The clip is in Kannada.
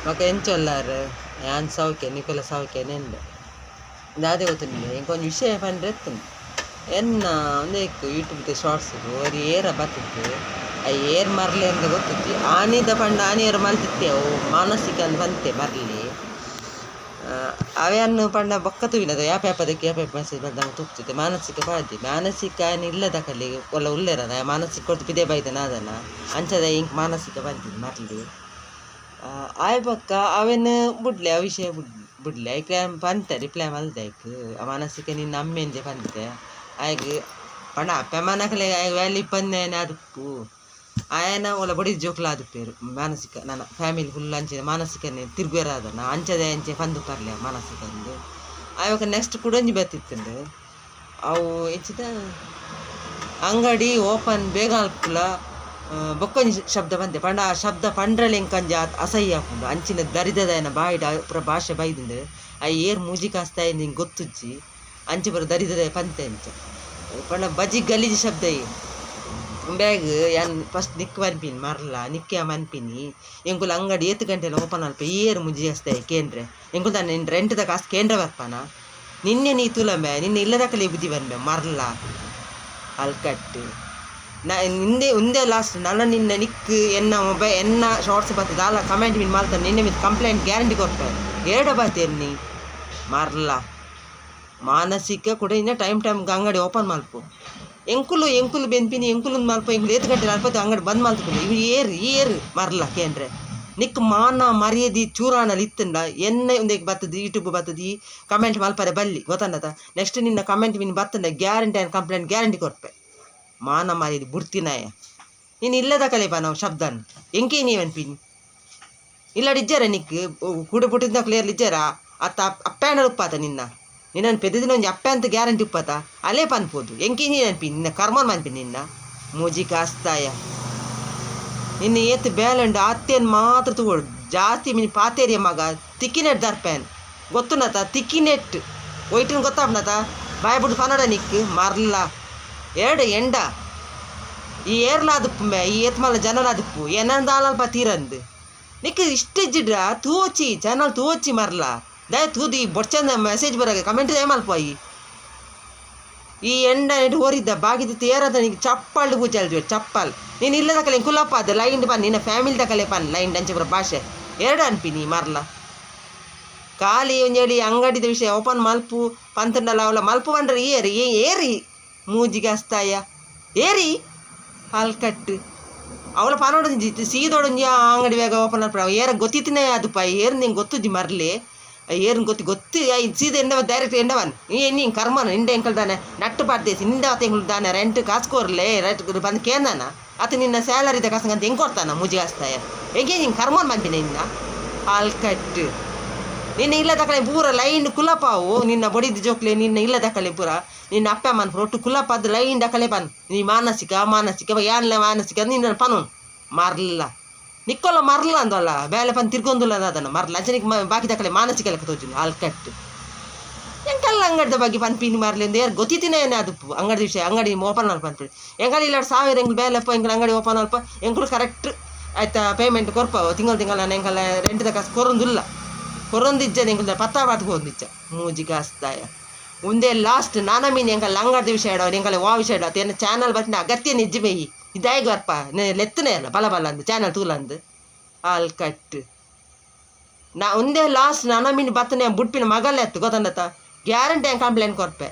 మాకు ఏం చల్లారు యాన్ సౌఖ్య నికుల సౌఖ్ಯ ನೆಂಡ ದಾದೆ ಗೊತ್ತಿಲ್ಲ ಇಂಕೊಂದು ವಿಷಯ ಬಂದಿರ್ತೀನಿ ಎನ್ನ ಒಂದೇ ಯೂಟ್ಯೂಬ್ದ ಶಾರ್ಟ್ಸ್ ಅವ್ರು ಏರ ಬರ್ತಿತ್ತು ಆ ಏರ್ ಮರಲಿ ಅಂತ ಗೊತ್ತಿತ್ತು ಆನಿದ ಪಂಡ ಆನಿಯರು ಮಲ್ತಿತ್ತೇವು ಮಾನಸಿಕ ಅಂತ ಬಂತೆ ಮರಲಿ ಅವನ್ನು ಪಂಡ ಬೊಕ್ಕ ತುವಿನದು ಯಾ ಪೇಪದಕ್ಕೆ ಯಾ ಪೇಪ ಮೆಸೇಜ್ ಬಂದ ನಮ್ಗೆ ತುಪ್ತಿತ್ತು ಮಾನಸಿಕ ಪಾಡ್ದಿ ಮಾನಸಿಕ ಇಲ್ಲದ ಕಲಿ ಒಲ್ಲ ಉಲ್ಲೇರದ ಮಾನಸಿಕ ಕೊಡ್ತು ಪಿದೆ ಬೈದ ನಾದನ ಅಂಚದ ಇಂಕ್ ಮಾನಸಿಕ ಬಂದಿದ್ದು ಮರಲಿ ಆಯ್ಪಕ್ಕ ಅವೇನು ಬಿಡ್ಲೆ ಆ ವಿಷಯ ಬಿಡ್ಲೆ ಐಕ್ ಬಂತೆ ರಿಪ್ಲೈ ಮಲ್ದೈಕ್ ಆ ಮಾನಸಿಕ ನಿನ್ನ ಅಮ್ಮೆಂದೆ ಬಂದಿದೆ ಆಯ್ಗ ಪಂಡ ಅಪ್ಪ ಮನಕಲೆ ವ್ಯಾಲಿ ಪನ್ನೇನ ಅದುಪ್ಪು ಆಯನ ಒಲ ಬಡಿ ಜೋಕ್ಲ ಆದುಪ್ಪೇರು ಮಾನಸಿಕ ನನ್ನ ಫ್ಯಾಮಿಲಿ ಫುಲ್ ಅಂಚಿದ ಮಾನಸಿಕನೇ ತಿರ್ಗುವೇರಾದನ ಅಂಚದೆ ಅಂಚೆ ಬಂದು ಪರ್ಲೆ ಮಾನಸಿಕ ಅಂದು ಆವಾಗ ನೆಕ್ಸ್ಟ್ ಕುಡಂಜಿ ಬರ್ತಿತ್ತಂಡು ಅವು ಹೆಚ್ಚಿದ ಅಂಗಡಿ ಓಪನ್ ಬೇಗ ಅಲ್ಪುಲ ಬೊಕ್ಕೊಂಜಿ ಶಬ್ದ ಬಂದೆ ಪಂಡ ಆ ಶಬ್ದ ಪಂಡ್ರಲ್ಲಿ ಎಂಕಂಜ ಅಸಹ್ಯ ಹಾಕೊಂಡು ಅಂಚಿನ ದರಿದ್ರದಾಯನ ಬಾಯಿಡ ಪುರ ಭಾಷೆ ಬೈದಿಂಡು ಆ ಏರ್ ಮೂಜಿ ಕಾಸ್ತಾಯಿ ನಿಂಗೆ ಗೊತ್ತುಜ್ಜಿ ಅಂಚೆ ಪುರ ದರಿದ್ರದಾಯ ಪಂತೆ ಅಂಚ ಪಂಡ ಬಜಿ ಗಲೀಜಿ ಶಬ್ದ ಬ್ಯಾಗ್ ಯಾನ್ ಫಸ್ಟ್ ನಿಕ್ ಮನ್ಪಿನಿ ಮರಲ ನಿಕ್ಕ ಮನ್ಪಿನಿ ಎಂಕುಲು ಅಂಗಡಿ 7 ಗಂಟೆಲ್ಲ ಓಪನ್ ಅಲ್ಪ ಏರು ಮುಜಿ ಹಸ್ತಾಯಿ ಕೇಂದ್ರ ಎಂಕುಲು ತಾನೆ ರೆಂಟ್ದ ಕಾಸು ಕೇಂದ್ರ ಬರ್ಪಾನ ನಿನ್ನೆ ನೀ ತುಲಂಬೆ ನಿನ್ನೆ ಇಲ್ಲದಕ್ಕಲೇ ಬುದ್ಧಿ ಬಂದೆ ಮರಲ ಅಲ್ಕಟ್ಟು ನಾ ಹಿಂದೆ ಲಾಸ್ಟ್ ನನ್ನ ನಿನ್ನ ನಿಕ್ ಎನ್ನ ಮೊಬೈಲ್ ಎನ್ನ ಶಾರ್ಟ್ಸ್ ಬರ್ತದೆ ಅಲ್ಲ ಕಮೆಂಟ್ ಮೀನು ಮಾಡ್ತಾನೆ ನಿನ್ನೆ ಮಿತ್ ಕಂಪ್ಲೇಂಟ್ ಗ್ಯಾರಂಟಿ ಕೊಡ್ತಾರೆ ಎರಡು ಬರ್ತೇನೆ ನೀ ಮರಲ ಮಾನಸಿಕ ಕೂಡ ಇನ್ನ ಟೈಮ್ಗೆ ಅಂಗಡಿ ಓಪನ್ ಮಲ್ಪು ಎಂಕುಲು ಬೆನ್ಪಿನಿ ಎಂಕುಲು ಮಲ್ಪ ಎಂಕುಲು 7 ಗಂಟೆ ಅಲ್ಪತ್ತು ಅಂಗಡಿ ಬಂದ್ ಮಲ್ತ್ಕೊಂಡು ಇವು ಏರು ಮರಲ ಕೇಂದ್ರೆ ನಿಕ್ ಮಾನ ಮರ್ಯಾದಿ ಚೂರಾನಲ್ಲಿ ಇತ್ತಂಡ ಎಣ್ಣೆ ಒಂದೇ ಬರ್ತದೆ ಯೂಟ್ಯೂಬ್ ಬರ್ತದೆ ಕಮೆಂಟ್ ಮಲ್ಪರೆ ಬಲ್ಲಿ ಗೊತ್ತಂಡತ ನೆಕ್ಸ್ಟ್ ನಿನ್ನ ಕಮೆಂಟ್ ಮೀನು ಬರ್ತಂಡ ಗ್ಯಾರಂಟಿ ಆ್ಯಂಡ್ ಕಂಪ್ಲೇಂಟ್ ಗ್ಯಾರಂಟಿ ಕೊಡ್ಪೆ ಮಾನ ಮರ್ಯಾದಿ ಬುಡ್ತಿನಾಯ ನೀನು ಇಲ್ಲದ ಕಲೆಪ ನಾವು ಶಬ್ದನ್ ಎಂಕೆ ನೀವನ್ಪಿನಿ ಇಲ್ಲಾಡಿಜ್ಜಾರ ನಿಕ್ ಕೂಡ ಪುಟ್ಟಿದ್ದ ಕ್ಲಿಯರ್ ಇಜ್ಜಾರ ಅತ್ತ ಅಪ್ಪ್ಯಾಣ ಉಪ್ಪಾತ ನಿನ್ನನ್ನು ಪೆದ್ದಿನ ಒಂಜಿ ಅಪ್ಪೆ ಅಂತ ಗ್ಯಾರಂಟಿ ಉಪ್ಪತ್ತ ಅಲ್ಲೇ ಪನ್ಪೋದು ಎಂಕಿ ನೀನು ಅನ್ಪಿನಿ ನಿನ್ನ ಕರ್ಮನ್ ಮನ್ಪಿ ನಿನ್ನ ಮೂಜಿ ಕಾಸ್ತಾಯ ನಿನ್ನ ಏತ್ ಬೇಲಂಡು ಅತ್ತೇನು ಮಾತ್ರ ತಗೊಳ್ಳು ಜಾಸ್ತಿ ಮೀನು ಪಾತೇರಿಯ ಮಗ ತಿಕ್ಕಿನೆಟ್ ದರ್ಪೇನ್ ಗೊತ್ತುನತ ತಿಕ್ಕಿನೆಟ್ ಒಯ್ಟಿನ ಗೊತ್ತಾಪ್ನತ ಬಾಯ್ಬಿಟ್ಟು ಪನಡ ನಿಕ್ ಮರ್ಲ ಎರಡು ಎಂಡ ಈ ಏರ್ಲಾದಪ್ಪು ಮೇ ಈ ಏತ್ಮಲ್ಲ ಜನಲಾದಪ್ಪು ಏನಂದಾಲಲ್ಪ ತೀರಂದು ನಿಕ್ ಇಷ್ಟಿಜ್ಜಿಡ್ರ ತೂಚಿ ಜನಲ್ ತೂಚಿ ಮರ್ಲ ದಯ ತೂದು ಈ ಬೊಚ್ಚಂದ ಮೆಸೇಜ್ ಬರಾಗ ಕಮೆಂಟ್ ದಯ ಮಲ್ಪಾಯಿ ಈ ಎಂಡ ನೆಟ್ಟು ಓರಿದ್ದ ಬಾಗಿದ್ದು ಏರದ ನಿಂಗೆ ಚಪ್ಪಲ್ ಕೂಚಲ್ಜು ಚಪ್ಪಲ್ ನೀನು ಇಲ್ಲದ ಕಲೆ ಕುಲಪ್ಪ ಅದು ಲೈನ್ ಪನ್ ನಿನ್ನ ಫ್ಯಾಮಿಲಿದ ಕಲೆ ಪನ್ ಲೈನ್ ಅಂಚೆ ಭಾಷೆ ಎರಡು ಅನ್ಪಿನಿ ಮರ್ಲ ಖಾಲಿ ಒಂಜೇಳಿ ಅಂಗಡಿದ ವಿಷಯ ಓಪನ್ ಮಲ್ಪು ಪಂತಂಡಲ್ಲ ಅವಳ ಮಲ್ಪು ಬಂಡ್ರೆ ಏರಿ ಮೂಜಿಗೆ ಹಸ್ತಾಯ ಏರಿ ಹಾಲ್ಕಟ್ಟು ಅವಳ ಪಾನೋಡಂಜಿ ಸೀದೊಡಂಜಿ ಅಂಗಡಿ ಬೇಗ ಓಪನ್ ಅಲ್ಪ ಏರ ಗೊತ್ತಿತ್ತಿನೇ ಅದು ಪಾಯಿ ಏರು ನಿಂಗೆ ಗೊತ್ತುಜ್ಜಿ ಮರ್ಲಿ ಏರ್ನ ಗೊತ್ತು ಸೀದ ಎಂಡವ ಡೈರೆಕ್ಟ್ ಎಂಡವನ್ ನೀನು ಕರ್ಮನ ಇಂಡ ಎಂಕಲ್ ತಾನೆ ನಟ್ಟು ಪಾಡ್ದೇಸಿ ನಿಂದ ತೆಂಗಳು ತಾನೆ ರೆಂಟ್ ಕಾಸ್ಕೋರ್ಲೆ ರೆಂಟ್ ಬಂದು ಕೇಂದಾನ ಅತ ನಿನ್ನ ಸ್ಯಾಲರಿದ ಕಾಸಂಗಂತ ಹೆಂಗೆ ಕೊಡ್ತಾನ ಮುಜಿ ಹಾಸ್ತಾಯ ಹೆಂಗೆ ನೀನು ಕರ್ಮನ್ ಬಂದಿನ ನಿನ್ನ ಹಾಲ್ಕಟ್ಟು ನಿನ್ನ ಇಲ್ಲದ ಕಲೆ ಪೂರ ಲೈನ್ ಕುಲಪಾವು ನಿನ್ನ ಬಡಿದ ಜೋಕ್ಲೆ ನಿನ್ನ ಇಲ್ಲದ ಕಲೆ ಪೂರ ನಿನ್ನ ಅಪ್ಪ ಮನ್ ಒಟ್ಟು ಕುಲಪಾದ ಲೈನ್ ಕಲೆ ಪನ್ ನೀ ಮಾನಸಿಕ ಯಾನ್ಲ ಮಾನಸಿಕ ನಿನ್ನ ಪನು ಮಾರ್ಲಿಲ್ಲ ನಿಕ್ಕೊಲ್ಲ ಮರ್ಲ ಅಂದಲ್ಲ ಬೇಲೆ ಪನ್ ತಿರ್ಗೊಂದುಲ್ಲ ಅದನ್ನು ಮರ್ಲ ಅಂಚನಿಗೆ ಬಾಕಿ ತಕಲೆ ಮಾನಸಿಕ ಲೆಕ್ಕ ತೋಜು ಹಾಲ್ಕಟ್ಟು ಎಂಕಲ್ಲ ಅಂಗಡಿದ ಬಗ್ಗೆ ಪನ್ಪಿನಿ ಮಾರ್ಲಿ ಅಂತ ಯಾರು ಗೊತ್ತಿತ್ತೇನೆ ಅದು ಅಂಗಡಿ ವಿಷಯ ಅಂಗಡಿ ಓಪನ್ ಅಲ್ಪ ಅನ್ಪಿ ಎಂಗಲ್ ಇಲ್ಲ 1000 ಎಂಗ್ಳು ಬೇಲೆಪ್ಪ ಎಂಗ್ಳು ಅಂಗಡಿ ಓಪನ್ ಅಲ್ಪ ಎಂಗ್ಳು ಕರೆಕ್ಟ್ ಆಯ್ತಾ ಪೇಮೆಂಟ್ ಕೊರ್ಪ ತಿಂಗಳು ನಾನು ಎಂಗಲ್ಲ ರೆಂಟ್ದ ಕಾಸು ಕೊರೊಂದಿಜ್ಜ ಎಂಗ್ಳು ಪತ್ತಾಬಾತ್ ಹೋದಿಜ್ಜ ಮೂಜಿ ಕಾಸ್ತಾಯ ಮುಂದೆ ಲಾಸ್ಟ್ ನಾನ ಮೀನು ಎಂಗಲ್ಲ ಅಂಗಡಿ ವಿಷಯ ಇಡೋ ಎಂಗಲ್ಲ ವಾ ವಿಷಯ ಇಡೋ ಏನು ಚಾನಲ್ ಬರ್ತೀನಿ ಅಗತ್ಯ ನಿಜ್ಜ ಮೇಯಿ ಇದಾಗಿ ಬರ್ಪ ಲೆತ್ತನೇ ಅಲ್ಲ ಬಲ ಅಂದು ಚಾನಲ್ ತೂಲಂದು ಹಾಲ್ಕಟ್ಟು ನಾ ಒಂದೇ ಲಾಸ್ಟ್ ನನ್ನ ಮೀನು ಬತ್ತನೆ ಬುಡ್ಪಿನ ಮಗಲ್ಲೇ ಎತ್ತು ಗೊತ್ತಂಡತ ಗ್ಯಾರಂಟಿ ಹೆಂಗೆ ಕಂಪ್ಲೇಂಟ್ ಕೊಡ್ಪೆ